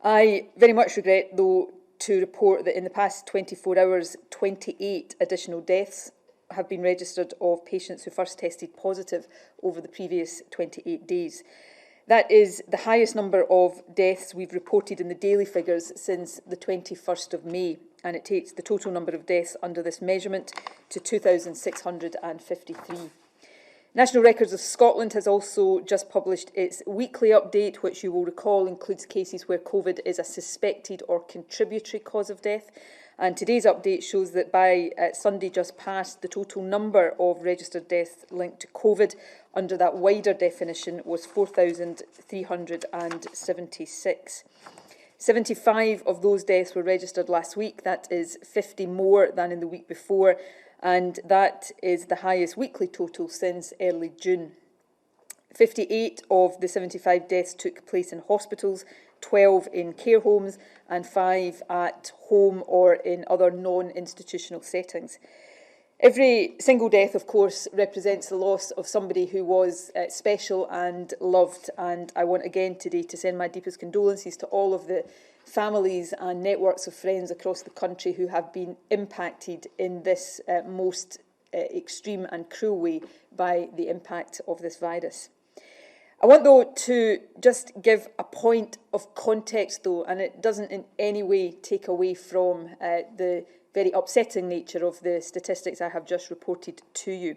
I very much regret, though, to report that in the past 24 hours, 28 additional deaths have been registered of patients who first tested positive over the previous 28 days. That is the highest number of deaths we've reported in the daily figures since the 21st of May, and it takes the total number of deaths under this measurement to 2,653. National Records of Scotland has also just published its weekly update, which you will recall includes cases where COVID is a suspected or contributory cause of death. And today's update shows that by Sunday just past, the total number of registered deaths linked to COVID under that wider definition was 4,376. 75 of those deaths were registered last week. That is 50 more than in the week before, and that is the highest weekly total since early June. 58 of the 75 deaths took place in hospitals, 12 in care homes, and 5 at home or in other non-institutional settings. Every single death, of course, represents the loss of somebody who was special and loved, and I want again today to send my deepest condolences to all of the families and networks of friends across the country who have been impacted in this most extreme and cruel way by the impact of this virus. I want, though, to just give a point of context, though, and it doesn't in any way take away from the very upsetting nature of the statistics I have just reported to you.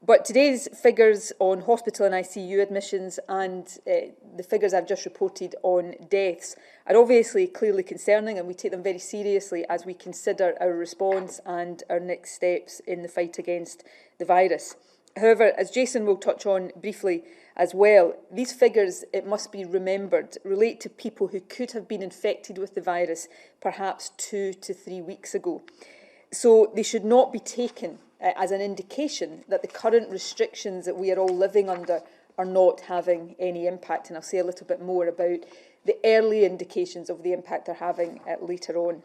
But today's figures on hospital and ICU admissions and the figures I've just reported on deaths are obviously clearly concerning, and we take them very seriously as we consider our response and our next steps in the fight against the virus. However, as Jason will touch on briefly as well, these figures, it must be remembered, relate to people who could have been infected with the virus perhaps 2 to 3 weeks ago. So they should not be taken as an indication that the current restrictions that we are all living under are not having any impact. And I'll say a little bit more about the early indications of the impact they're having later on.